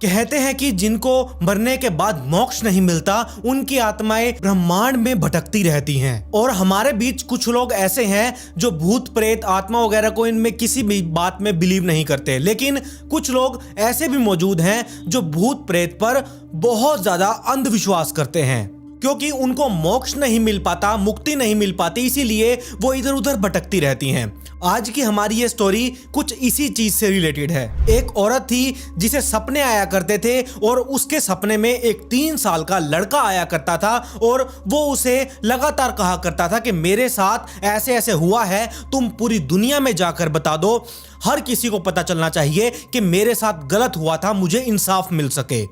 कहते हैं कि जिनको मरने के बाद मोक्ष नहीं मिलता उनकी आत्माएं ब्रह्मांड में भटकती रहती हैं। और हमारे बीच कुछ लोग ऐसे हैं जो भूत प्रेत आत्मा वगैरह को इनमें किसी भी बात में बिलीव नहीं करते, लेकिन कुछ लोग ऐसे भी मौजूद हैं जो भूत प्रेत पर बहुत ज्यादा अंधविश्वास करते हैं, क्योंकि उनको मोक्ष नहीं मिल पाता, मुक्ति नहीं मिल पाती, इसीलिए वो इधर उधर भटकती रहती हैं। आज की हमारी ये स्टोरी कुछ इसी चीज से रिलेटेड है। एक औरत थी जिसे सपने आया करते थे और उसके सपने में एक 3 साल का लड़का आया करता था और वो उसे लगातार कहा करता था कि मेरे साथ ऐसे ऐसे हुआ है, तुम पूरी दुनिया में जाकर बता दो, हर किसी को पता चलना चाहिए कि मेरे साथ गलत हुआ था, मुझे इंसाफ मिल सके।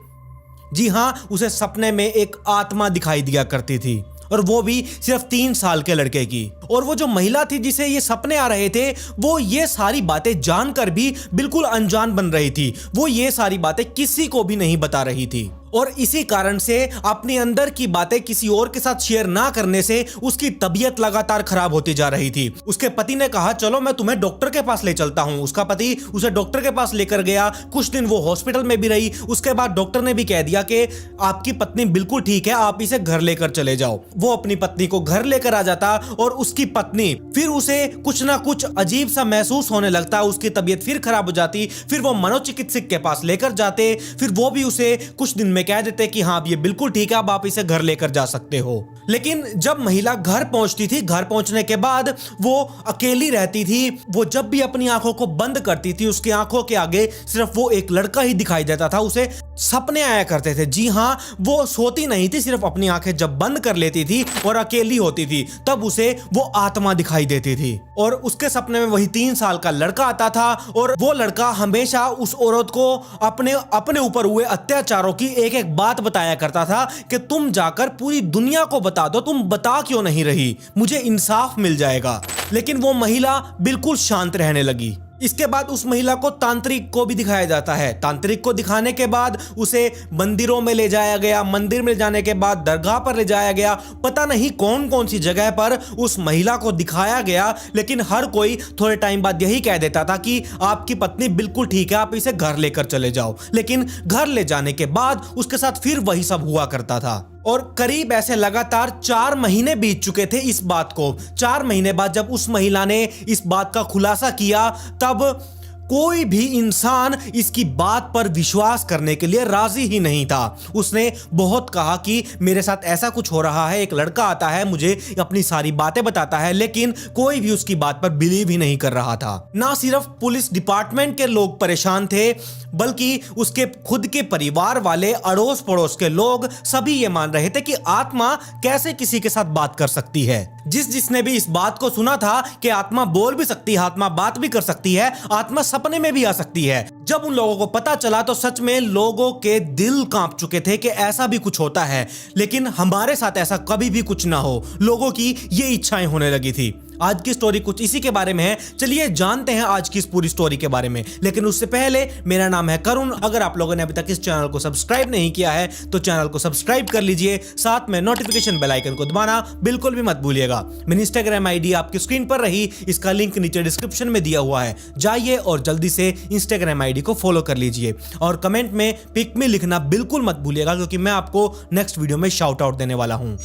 जी हां, उसे सपने में एक आत्मा दिखाई दिया करती थी और वो भी सिर्फ 3 साल के लड़के की। और वो जो महिला थी जिसे ये सपने आ रहे थे, वो ये सारी बातें जानकर भी बिल्कुल अनजान बन रही थी। वो ये सारी बातें किसी को भी नहीं बता रही थी और इसी कारण से अपने अंदर की बातें किसी और के साथ शेयर ना करने से उसकी तबीयत लगातार खराब होती जा रही थी। उसके पति ने कहा चलो मैं तुम्हें डॉक्टर के पास ले चलता हूं। उसका पति उसे डॉक्टर के पास लेकर गया। कुछ दिन वो हॉस्पिटल में भी रही। उसके बाद डॉक्टर ने भी कह दिया कि आपकी पत्नी बिल्कुल ठीक है, आप इसे घर लेकर चले जाओ। वो अपनी पत्नी को घर लेकर आ जाता और उसकी पत्नी फिर उसे कुछ ना कुछ अजीब सा महसूस होने लगता। उसकी तबीयत फिर खराब हो जाती। फिर वो मनोचिकित्सक के पास लेकर जाते। फिर वो भी उसे कुछ दिन में कह देते कि हाँ ये बिल्कुल ठीक है, अब आप इसे घर लेकर जा सकते हो। लेकिन जब महिला घर पहुंचती थी, घर पहुंचने के बाद वो अकेली रहती थी। वो जब भी अपनी आंखों को बंद करती थी, उसकी आंखों के आगे सिर्फ वो एक लड़का ही दिखाई देता था। उसे सपने आया करते थे। जी हाँ, वो सोती नहीं थी, सिर्फ अपनी आंखें जब बंद कर लेती थी और अकेली होती थी तब उसे वो आत्मा दिखाई देती थी। और उसके सपने में वही 3 साल का लड़का आता था और वो लड़का हमेशा उस औरत को अपने ऊपर हुए अत्याचारों की एक एक बात बताया करता था कि तुम जाकर पूरी दुनिया को बता दो, तुम बता क्यों नहीं रही, मुझे इंसाफ मिल जाएगा। लेकिन वो महिला बिल्कुल शांत रहने लगी। इसके बाद उस महिला को तांत्रिक को भी दिखाया जाता है। तांत्रिक को दिखाने के बाद उसे मंदिरों में ले जाया गया। मंदिर में जाने के बाद दरगाह पर ले जाया गया। पता नहीं कौन कौन सी जगह पर उस महिला को दिखाया गया, लेकिन हर कोई थोड़े टाइम बाद यही कह देता था कि आपकी पत्नी बिल्कुल ठीक है, आप इसे घर लेकर चले जाओ। लेकिन घर ले जाने के बाद उसके साथ फिर वही सब हुआ करता था। और करीब ऐसे लगातार 4 महीने बीत चुके थे इस बात को। 4 महीने बाद जब उस महिला ने इस बात का खुलासा किया, तब कोई भी इंसान इसकी बात पर विश्वास करने के लिए राजी ही नहीं था। उसने बहुत कहा कि मेरे साथ ऐसा कुछ हो रहा है, एक लड़का आता है, मुझे अपनी सारी बातें बताता है, लेकिन कोई भी उसकी बात पर बिलीव ही नहीं कर रहा था। ना सिर्फ पुलिस डिपार्टमेंट के लोग परेशान थे, बल्कि उसके खुद के परिवार वाले, अड़ोस पड़ोस के लोग सभी ये मान रहे थे कि आत्मा कैसे किसी के साथ बात कर सकती है। जिसने भी इस बात को सुना था कि आत्मा बोल भी सकती है, आत्मा बात भी कर सकती है, आत्मा सपने में भी आ सकती है, जब उन लोगों को पता चला तो सच में लोगों के दिल कांप चुके थे कि ऐसा भी कुछ होता है। लेकिन हमारे साथ ऐसा कभी भी कुछ ना हो, लोगों की ये इच्छाएं होने लगी थी। आज की स्टोरी कुछ इसी के बारे में है। चलिए जानते हैं आज की इस पूरी स्टोरी के बारे में। लेकिन उससे पहले, मेरा नाम है करुण। अगर आप लोगों ने अभी तक इस चैनल को सब्सक्राइब नहीं किया है तो चैनल को सब्सक्राइब कर लीजिए, साथ में नोटिफिकेशन बेल आइकन को दबाना बिल्कुल भी मत भूलिएगा। मेरी इंस्टाग्राम आईडी आपकी स्क्रीन पर रही, इसका लिंक नीचे डिस्क्रिप्शन में दिया हुआ है, जाइए और जल्दी से इंस्टाग्राम आईडी को फॉलो कर लीजिए। और कमेंट में पिक मी लिखना बिल्कुल मत भूलिएगा, क्योंकि मैं आपको नेक्स्ट वीडियो में शाउट आउट देने वाला हूं।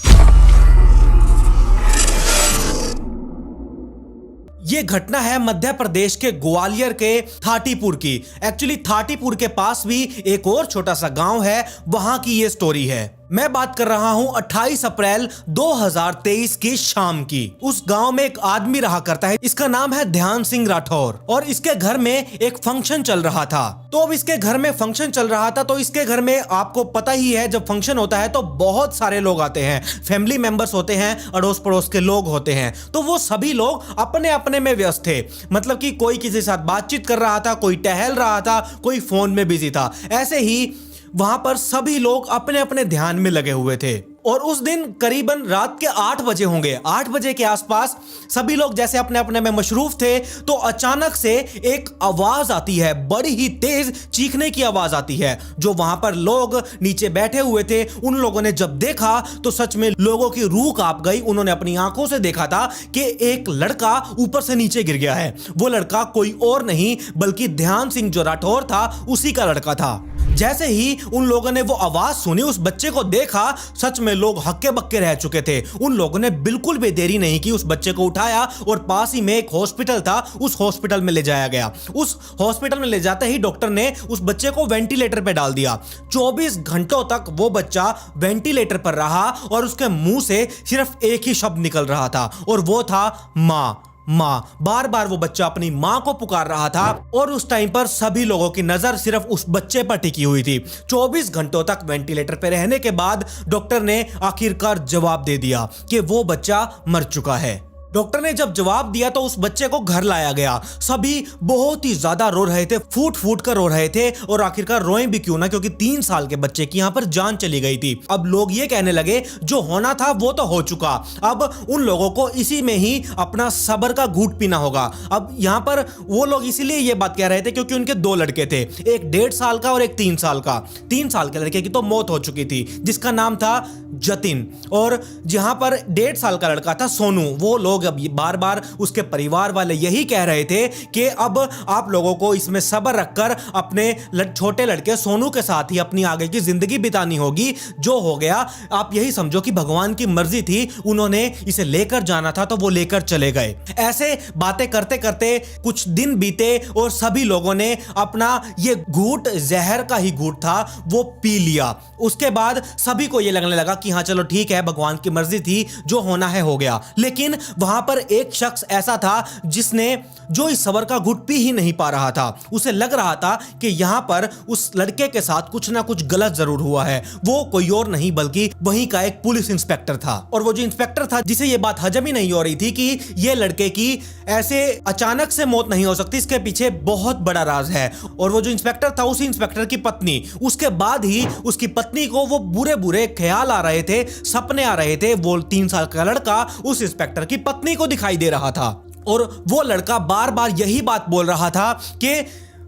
ये घटना है मध्य प्रदेश के ग्वालियर के थाटीपुर की। एक्चुअली थाटीपुर के पास भी एक और छोटा सा गांव है, वहां की ये स्टोरी है। मैं बात कर रहा हूं 28 अप्रैल 2023 की शाम की। उस गांव में एक आदमी रहा करता है, इसका नाम है ध्यान सिंह राठौर, और इसके घर में एक फंक्शन चल रहा था। तो अब इसके घर में फंक्शन चल रहा था तो इसके घर में आपको पता ही है, जब फंक्शन होता है तो बहुत सारे लोग आते हैं, फैमिली मेंबर्स होते हैं, अड़ोस पड़ोस के लोग होते हैं। तो वो सभी लोग अपने अपने में व्यस्त थे, मतलब कि कोई किसी के साथ बातचीत कर रहा था, कोई टहल रहा था, कोई फोन में बिजी था। ऐसे ही वहां पर सभी लोग अपने अपने ध्यान में लगे हुए थे। और उस दिन करीबन रात के 8 बजे होंगे, 8 बजे के आसपास सभी लोग जैसे अपने अपने में मशरूफ थे, तो अचानक से एक आवाज आती है, बड़ी ही तेज चीखने की आवाज आती है। जो वहां पर लोग नीचे बैठे हुए थे, उन लोगों ने जब देखा तो सच में लोगों की रूह कांप गई। उन्होंने अपनी आंखों से देखा था कि एक लड़का ऊपर से नीचे गिर गया है। वो लड़का कोई और नहीं बल्कि ध्यान सिंह जो राठौर था, उसी का लड़का था। जैसे ही उन लोगों ने वो आवाज सुनी, उस बच्चे को देखा, सच में लोग हक्के बक्के रह चुके थे। उन लोगों ने बिल्कुल भी देरी नहीं की, उस बच्चे को उठाया और पास ही में एक हॉस्पिटल था, उस हॉस्पिटल में ले जाया गया। उस हॉस्पिटल में ले जाते ही डॉक्टर ने उस बच्चे को वेंटिलेटर पे डाल दिया। 24 घंटों तक वो बच्चा वेंटिलेटर पर रहा और उसके मुंह से सिर्फ एक ही शब्द निकल रहा था और वो था मां मां। बार बार वो बच्चा अपनी मां को पुकार रहा था और उस टाइम पर सभी लोगों की नजर सिर्फ उस बच्चे पर टिकी हुई थी। 24 घंटों तक वेंटिलेटर पर रहने के बाद डॉक्टर ने आखिरकार जवाब दे दिया कि वो बच्चा मर चुका है। डॉक्टर ने जब जवाब दिया तो उस बच्चे को घर लाया गया। सभी बहुत ही ज्यादा रो रहे थे, फूट फूट कर रो रहे थे और आखिरकार रोए भी क्यों ना, क्योंकि 3 साल के बच्चे की यहां पर जान चली गई थी। अब लोग ये कहने लगे जो होना था वो तो हो चुका, अब उन लोगों को इसी में ही अपना सब्र का घूंट पीना होगा। अब यहां पर वो लोग इसीलिए ये बात कह रहे थे क्योंकि उनके 2 लड़के थे, एक 1.5 साल का और एक 3 साल का। 3 साल के लड़के की तो मौत हो चुकी थी जिसका नाम था जतिन, और जहां पर 1.5 साल का लड़का था सोनू। वो लोग अब बार बार उसके परिवार वाले यही कह रहे थे कि अब आप लोगों को इसमें सब्र रखकर अपने छोटे लड़के सोनू के साथ ही अपनी आगे की जिंदगी बितानी होगी। जो हो गया आप यही समझो कि भगवान की मर्जी थी, उन्होंने इसे लेकर जाना था तो वो लेकर चले गए। ऐसे बातें करते करते कुछ दिन बीते और सभी लोगों ने अपना ये घूंट, जहर का ही घूंट था, वो पी लिया। उसके बाद सभी को ये लगने लगा कि हाँ चलो ठीक है, भगवान की मर्जी थी, जो होना है हो गया। लेकिन वहां पर एक शख्स ऐसा था जिसने जो इस सबर का घुट पी ही नहीं पा रहा था। उसे लग रहा था कि यहां पर उस लड़के के साथ कुछ ना कुछ गलत जरूर हुआ है। वो कोई और नहीं बल्कि वहीं का एक पुलिस इंस्पेक्टर था। और वो जो इंस्पेक्टर था जिसे ये बात हजम ही नहीं हो रही थी कि ये लड़के की ऐसे अचानक से मौत नहीं हो सकती, इसके पीछे बहुत बड़ा राज है। और वो जो इंस्पेक्टर था, उसी इंस्पेक्टर की पत्नी, उसके बाद ही उसकी पत्नी को वो बुरे बुरे ख्याल आ रहे थे, सपने आ रहे थे। वो 3 साल का लड़का उस इंस्पेक्टर की पत्नी को दिखाई दे रहा था और वो लड़का बार बार यही बात बोल रहा था कि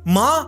मां,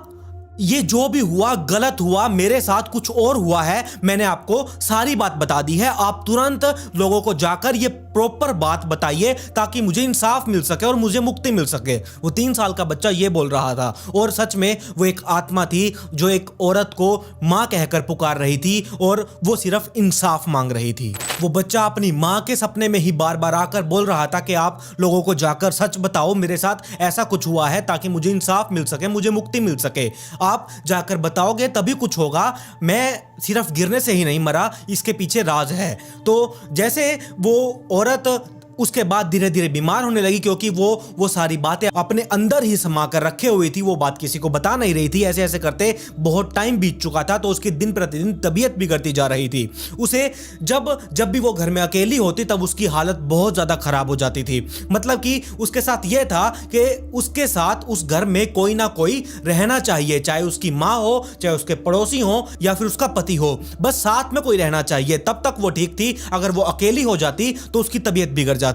ये जो भी हुआ गलत हुआ, मेरे साथ कुछ और हुआ है, मैंने आपको सारी बात बता दी है, आप तुरंत लोगों को जाकर ये प्रॉपर बात बताइए ताकि मुझे इंसाफ मिल सके और मुझे मुक्ति मिल सके। वो 3 साल का बच्चा ये बोल रहा था और सच में वो एक आत्मा थी जो एक औरत को मां कहकर पुकार रही थी और वो सिर्फ इंसाफ मांग रही थी। वो बच्चा अपनी मां के सपने में ही बार बार आकर बोल रहा था कि आप लोगों को जाकर सच बताओ, मेरे साथ ऐसा कुछ हुआ है ताकि मुझे इंसाफ मिल सके, मुझे मुक्ति मिल सके। आप जाकर बताओगे तभी कुछ होगा, मैं सिर्फ गिरने से ही नहीं मरा, इसके पीछे राज है। तो जैसे वो औरत उसके बाद धीरे धीरे बीमार होने लगी क्योंकि वो सारी बातें अपने अंदर ही समा कर रखे हुई थी, वो बात किसी को बता नहीं रही थी। ऐसे ऐसे करते बहुत टाइम बीत चुका था तो उसकी दिन प्रतिदिन तबीयत बिगड़ती जा रही थी। उसे जब भी वो घर में अकेली होती तब उसकी हालत बहुत ज़्यादा खराब हो जाती थी। मतलब कि उसके साथ ये था कि उसके साथ उस घर में कोई ना कोई रहना चाहिए, चाहे उसकी माँ हो, चाहे उसके पड़ोसी हो या फिर उसका पति हो, बस साथ में कोई रहना चाहिए। तब तक वो ठीक थी, अगर वो अकेली हो जाती तो उसकी तबीयत बिगड़ जाती।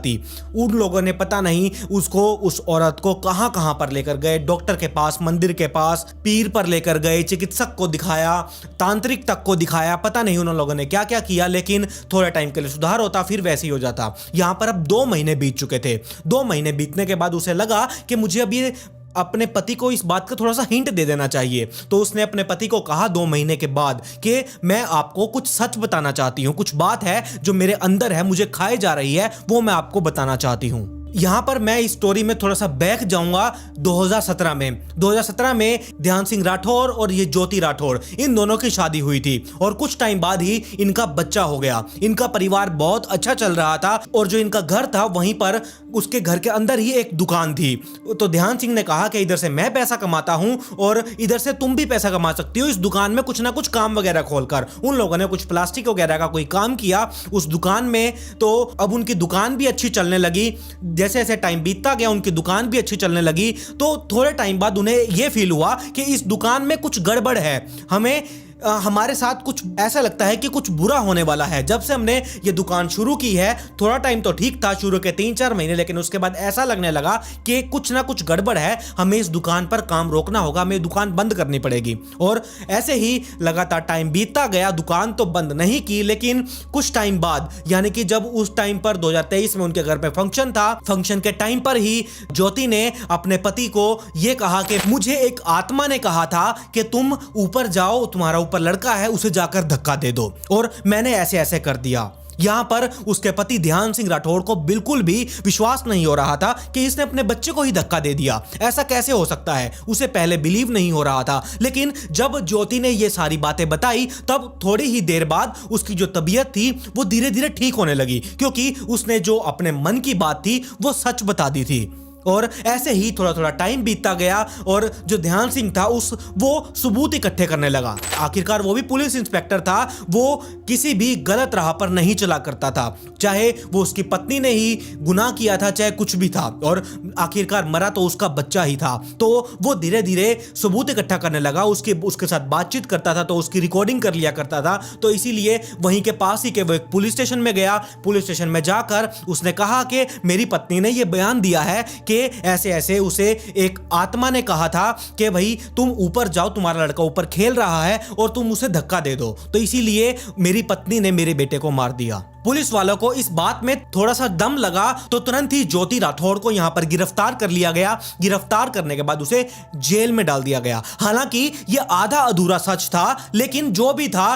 उन लोगों ने पता नहीं उसको, उस औरत को कहां कहां पर लेकर गए, डॉक्टर के पास, मंदिर के पास, पीर पर लेकर गए, चिकित्सक को दिखाया, तांत्रिक तक को दिखाया, पता नहीं उन लोगों ने क्या क्या किया। लेकिन थोड़े टाइम के लिए सुधार होता, फिर वैसे ही हो जाता। यहां पर अब 2 महीने बीत चुके थे। 2 महीने बीतने के बाद उसे लगा कि मुझे अब ये अपने पति को इस बात का थोड़ा सा हिंट दे देना चाहिए। तो उसने अपने पति को कहा 2 महीने के बाद कि मैं आपको कुछ सच बताना चाहती हूँ, कुछ बात है जो मेरे अंदर है, मुझे खाए जा रही है, वो मैं आपको बताना चाहती हूँ। यहां पर मैं इस स्टोरी में थोड़ा सा बैक जाऊंगा 2017 में। 2017 में ध्यान सिंह राठौर और ये ज्योति राठौर, इन दोनों की शादी हुई थी और कुछ टाइम बाद ही इनका बच्चा हो गया। इनका परिवार बहुत अच्छा चल रहा था और जो इनका घर था वहीं पर उसके घर के अंदर ही एक दुकान थी। तो ध्यान सिंह ने कहा कि इधर से मैं पैसा कमाता हूं और इधर से तुम भी पैसा कमा सकती हो, इस दुकान में कुछ ना कुछ काम वगैरह खोलकर। उन लोगों ने कुछ प्लास्टिक वगैरह का कोई काम किया उस दुकान में, तो अब उनकी दुकान भी अच्छी चलने लगी। जैसे जैसे टाइम बीतता गया उनकी दुकान भी अच्छी चलने लगी। तो थोड़े टाइम बाद उन्हें यह फील हुआ कि इस दुकान में कुछ गड़बड़ है, हमें हमारे साथ कुछ ऐसा लगता है कि कुछ बुरा होने वाला है। जब से हमने ये दुकान शुरू की है, थोड़ा टाइम तो ठीक था, शुरू के 3-4 महीने, लेकिन उसके बाद ऐसा लगने लगा कि कुछ ना कुछ गड़बड़ है, हमें इस दुकान पर काम रोकना होगा, हमें दुकान बंद करनी पड़ेगी। और ऐसे ही लगातार टाइम बीतता गया। दुकान तो बंद नहीं की, लेकिन कुछ टाइम बाद, यानी कि जब उस टाइम पर 2023 में उनके घर पे फंक्शन था, फंक्शन के टाइम पर ही ज्योति ने अपने पति को यह कहा कि मुझे एक आत्मा ने कहा था कि तुम ऊपर जाओ, तुम्हारा ऊपर लड़का है, उसे जाकर धक्का दे दो, और मैंने ऐसे ऐसे कर दिया। यहां पर उसके पति ध्यान सिंह राठौड़ को बिल्कुल भी विश्वास नहीं हो रहा था कि इसने अपने बच्चे को ही धक्का दे दिया। ऐसा कैसे हो सकता है, उसे पहले बिलीव नहीं हो रहा था। लेकिन जब ज्योति ने ये सारी बातें बताई, तब थोड़ी ही देर बाद उसकी जो तबीयत थी वो धीरे धीरे ठीक होने लगी, क्योंकि उसने जो अपने मन की बात थी वो सच बता दी थी। और ऐसे ही थोड़ा थोड़ा टाइम बीतता गया और जो ध्यान सिंह था वो सबूत इकट्ठे करने लगा। आखिरकार वो भी पुलिस इंस्पेक्टर था, वो किसी भी गलत राह पर नहीं चला करता था, चाहे वो उसकी पत्नी ने ही गुनाह किया था, चाहे कुछ भी था, और आखिरकार मरा तो उसका बच्चा ही था। तो वो धीरे धीरे सबूत इकट्ठा करने लगा, उसके साथ बातचीत करता था, तो उसकी रिकॉर्डिंग कर लिया करता था। तो इसीलिए वहीं के पास ही के वो एक पुलिस स्टेशन में गया। पुलिस स्टेशन में जाकर उसने कहा कि मेरी पत्नी ने यह बयान दिया है कि ऐसे ऐसे उसे एक आत्मा ने कहा था कि भाई तुम ऊपर जाओ, तुम्हारा लड़का ऊपर खेल रहा है और तुम उसे धक्का दे दो, तो इसीलिए मेरी पत्नी ने मेरे बेटे को मार दिया। पुलिस वालों को इस बात में थोड़ा सा दम लगा, तो तुरंत ही ज्योति राठौड़ को यहां पर गिरफ्तार कर लिया गया। गिरफ्तार करने के बाद उसे जेल में डाल दिया गया। हालांकि यह आधा अधूरा सच था, लेकिन जो भी था,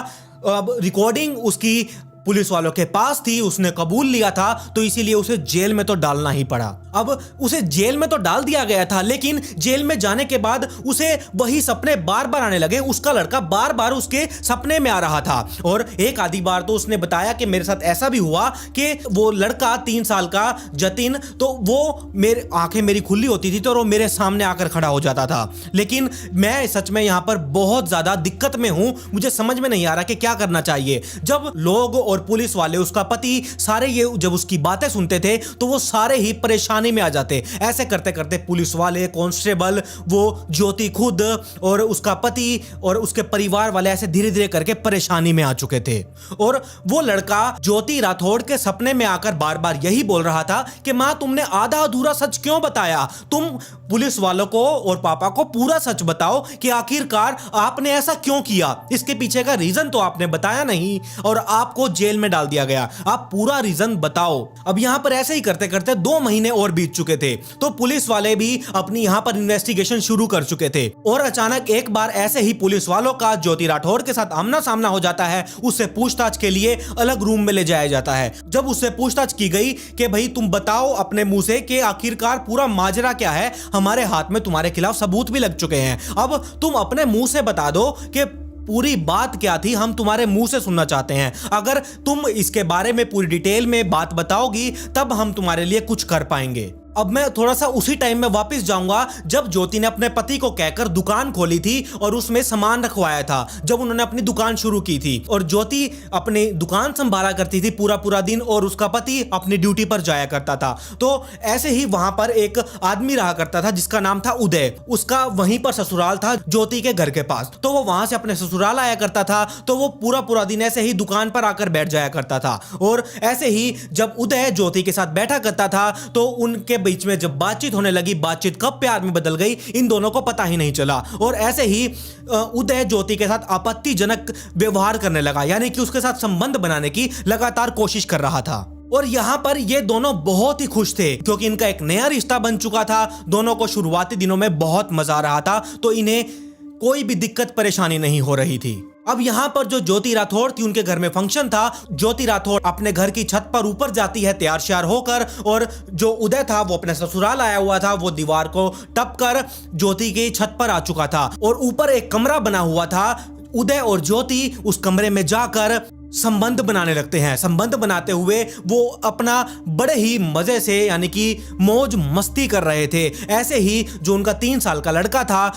अब रिकॉर्डिंग उसकी पुलिस वालों के पास थी, उसने कबूल लिया था, तो इसीलिए उसे जेल में तो डालना ही पड़ा। अब उसे जेल में तो डाल दिया गया था, लेकिन जेल में जाने के बाद उसे वही सपने बार बार आने लगे। उसका लड़का बार बार उसके सपने में आ रहा था, और एक आधी बार तो उसने बताया कि मेरे साथ ऐसा भी हुआ कि वो लड़का 3 साल का जतिन, तो वो मेरे आंखें मेरी खुली होती थी तो वो मेरे सामने आकर खड़ा हो जाता था। लेकिन मैं सच में यहां पर बहुत ज्यादा दिक्कत में हूं, मुझे समझ में नहीं आ रहा कि क्या करना चाहिए। जब लोग और पुलिस वाले, उसका पति, सारे ये जब उसकी बातें सुनते थे तो वो सारे ही परेशानी में आ जाते। ऐसे करते करते पुलिस वाले, कांस्टेबल, वो ज्योति खुद और उसका पति और उसके परिवार वाले ऐसे धीरे धीरे करके परेशानी में आ चुके थे। और वो लड़का ज्योति राठौड़ के सपने में आकर बार बार यही बोल रहा था कि मां, तुमने आधा अधूरा सच क्यों बताया? तुम पुलिस वालों को और पापा को पूरा सच बताओ कि आखिरकार आपने ऐसा क्यों किया। इसके पीछे का रीजन तो आपने बताया नहीं और आपको जेल में डाल दिया गया। आप पूरा रीजन बताओ। अब यहां पर ऐसे ही करते करते 2 महीने और बीत चुके थे, तो पुलिस वाले भी अपनी यहां पर इन्वेस्टिगेशन शुरू कर चुके थे। और अचानक एक बार ऐसे ही पुलिस वालों का ज्योति राठौड़ के साथ आमना सामना हो जाता है। उससे पूछताछ के लिए अलग रूम में ले जाया जाता है। जब उससे पूछताछ की गई कि भाई तुम बताओ अपने मुंह से कि आखिरकार पूरा माजरा क्या है, हमारे हाथ में तुम्हारे खिलाफ सबूत भी लग चुके हैं, अब तुम अपने मुंह से बता दो कि पूरी बात क्या थी, हम तुम्हारे मुंह से सुनना चाहते हैं। अगर तुम इसके बारे में पूरी डिटेल में बात बताओगी तब हम तुम्हारे लिए कुछ कर पाएंगे। अब मैं थोड़ा सा उसी टाइम में वापस जाऊंगा जब ज्योति ने अपने पति को कहकर दुकान खोली थी और उसमें सामान रखवाया था, जब उन्होंने अपनी दुकान शुरू की थी। और ज्योति अपनी दुकान संभाला करती थी पूरा पूरा दिन और उसका पति अपनी ड्यूटी पर जाया करता था। तो ऐसे ही वहां पर एक आदमी रहा करता था जिसका नाम था उदय। उसका वहीं पर ससुराल था ज्योति के घर के पास, तो वो वहां से अपने ससुराल आया करता था। तो वो पूरा पूरा दिन ऐसे ही दुकान पर आकर बैठ जाया करता था। और ऐसे ही जब उदय ज्योति के साथ बैठा करता था तो उनके बीच में जब बातचीत होने लगी, बातचीत कब प्यार में बदल गई इन दोनों को पता ही नहीं चला। और ऐसे ही उदय ज्योति के साथ आपत्तिजनक व्यवहार करने लगा, यानी कि उसके साथ संबंध बनाने की लगातार कोशिश कर रहा था। और यहां पर ये दोनों बहुत ही खुश थे क्योंकि इनका एक नया रिश्ता बन चुका था। दोनों को शुरुआती दिनों में बहुत मजा आ रहा था, तो इन्हें कोई भी दिक्कत परेशानी नहीं हो रही थी। अब यहाँ पर जो ज्योति राठौड़ थी, उनके घर में फंक्शन था। ज्योति राठौड़ अपने घर की छत पर ऊपर जाती है तैयार श्यार होकर, और जो उदय था वो अपने ससुराल आया हुआ था। वो दीवार को टपकर ज्योति की छत पर आ चुका था और ऊपर एक कमरा बना हुआ था। उदय और ज्योति उस कमरे में जाकर संबंध बनाने लगते हैं। संबंध बनाते हुए वो अपना बड़े ही मजे से, यानी कि मौज मस्ती कर रहे थे। ऐसे ही जो उनका 3 साल का लड़का था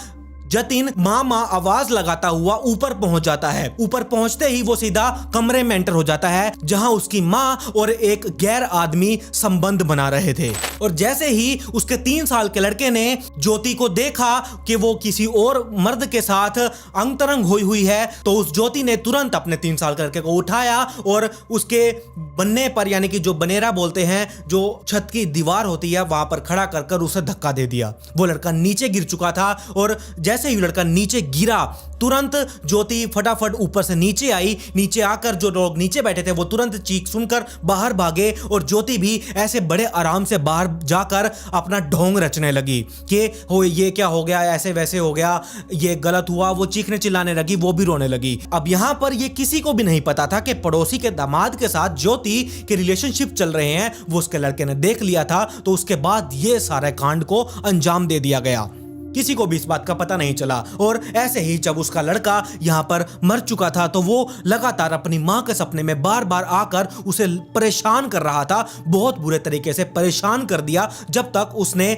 जतिन माँ माँ आवाज लगाता हुआ ऊपर पहुंच जाता है। ऊपर पहुंचते ही वो सीधा कमरे में एंटर हो जाता है जहां उसकी माँ और एक गैर आदमी संबंध बना रहे थे। और जैसे ही उसके 3 साल के लड़के ने ज्योति को देखा कि वो किसी और मर्द के साथ अंग तरंग हुई है, तो उस ज्योति ने तुरंत अपने 3 साल के लड़के को उठाया और उसके बनने पर, यानी कि जो बनेरा बोलते हैं, जो छत की दीवार होती है, वहां पर खड़ा कर उसे धक्का दे दिया। वो लड़का नीचे गिर चुका था और जैसे ही लड़का नीचे गिरा तुरंत ज्योति फटाफट ऊपर से नीचे आई। नीचे आकर जो लोग नीचे बैठे थे वो तुरंत चीख सुनकर बाहर भागे और ज्योति भी ऐसे बड़े आराम से बाहर जाकर अपना ढोंग रचने लगी कि हो ये क्या हो गया, ऐसे वैसे हो गया, ये गलत हुआ। वो चीखने चिल्लाने लगी, वो भी रोने लगी। अब यहां पर ये किसी को भी नहीं पता था कि पड़ोसी के दामाद के साथ ज्योति के रिलेशनशिप चल रहे हैं। वो उसके लड़के ने देख लिया था, तो उसके बाद ये सारे कांड को अंजाम दे दिया गया। किसी को भी इस बात का पता नहीं चला। और ऐसे ही जब उसका लड़का यहाँ पर मर चुका था तो वो लगातार अपनी माँ के सपने में बार बार आकर उसे परेशान कर रहा था, बहुत बुरे तरीके से परेशान कर दिया, जब तक उसने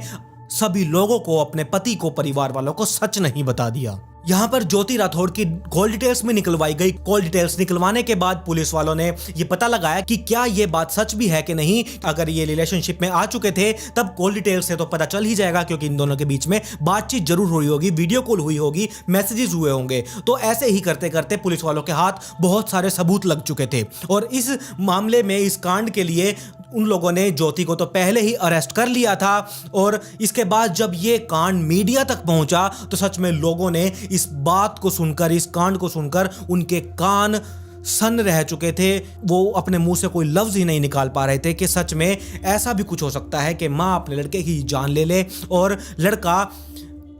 सभी लोगों को, अपने पति को, परिवार वालों को सच नहीं बता दिया। यहाँ पर ज्योति राठौड़ की कॉल डिटेल्स में निकलवाई गई। कॉल डिटेल्स निकलवाने के बाद पुलिस वालों ने ये पता लगाया कि क्या ये बात सच भी है कि नहीं। अगर ये रिलेशनशिप में आ चुके थे तब कॉल डिटेल्स से तो पता चल ही जाएगा, क्योंकि इन दोनों के बीच में बातचीत जरूर हुई होगी, वीडियो कॉल हुई होगी, मैसेजेस हुए होंगे। तो ऐसे ही करते करते पुलिस वालों के हाथ बहुत सारे सबूत लग चुके थे। और इस मामले में, इस कांड के लिए उन लोगों ने ज्योति को तो पहले ही अरेस्ट कर लिया था। और इसके बाद जब ये कांड मीडिया तक पहुंचा तो सच में लोगों ने इस बात को सुनकर, इस कांड को सुनकर उनके कान सन रह चुके थे। वो अपने मुंह से कोई लफ्ज ही नहीं निकाल पा रहे थे कि सच में ऐसा भी कुछ हो सकता है कि माँ अपने लड़के की जान ले ले और लड़का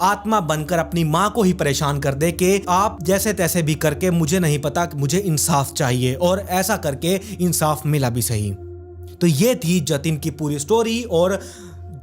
आत्मा बनकर अपनी माँ को ही परेशान कर दे कि आप जैसे तैसे भी करके, मुझे नहीं पता, मुझे इंसाफ चाहिए। और ऐसा करके इंसाफ मिला भी सही। तो ये थी जतिन की पूरी स्टोरी और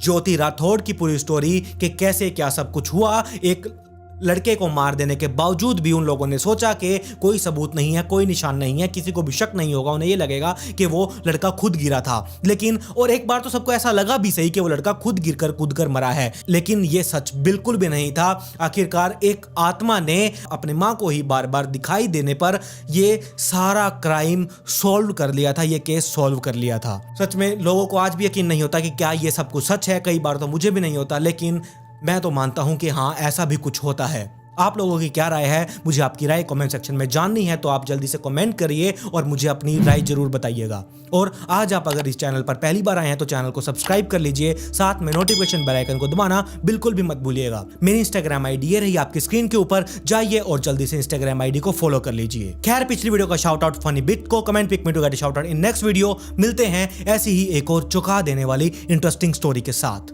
ज्योति राठौड़ की पूरी स्टोरी कि कैसे क्या सब कुछ हुआ। एक लड़के को मार देने के बावजूद भी उन लोगों ने सोचा कि कोई सबूत नहीं है, कोई निशान नहीं है, किसी को भी शक नहीं होगा, उन्हें ये लगेगा कि वो लड़का खुद गिरा था। लेकिन और एक बार तो सबको ऐसा लगा भी सही कि वो लड़का खुद गिरकर कूदकर मरा है, लेकिन ये सच बिल्कुल भी नहीं था। आखिरकार एक आत्मा ने अपने माँ को ही बार बार दिखाई देने पर ये सारा क्राइम सॉल्व कर लिया था, ये केस सॉल्व कर लिया था। सच में लोगों को आज भी यकीन नहीं होता कि क्या ये सब कुछ सच है। कई बार तो मुझे भी नहीं होता, लेकिन मैं तो मानता हूं कि हाँ, ऐसा भी कुछ होता है। आप लोगों की क्या राय है? मुझे आपकी राय कमेंट सेक्शन में जाननी है, तो आप जल्दी से कमेंट करिए और मुझे अपनी राय जरूर बताइएगा। और आज आप अगर इस चैनल पर पहली बार आए हैं तो चैनल को सब्सक्राइब कर लीजिए, साथ में नोटिफिकेशन बेल आइकन को दबाना बिल्कुल भी मत भूलिएगा। मेरी इंस्टाग्राम आईडी ये रही आपकी स्क्रीन के ऊपर, जाइए और जल्दी से इंस्टाग्राम आईडी को फॉलो कर लीजिए। खैर, पिछली वीडियो का शाउट आउट फनी बिट को कमेंट पिक में to get shout out in next video. मिलते हैं ऐसी ही एक और चौंका देने वाली इंटरेस्टिंग स्टोरी के साथ।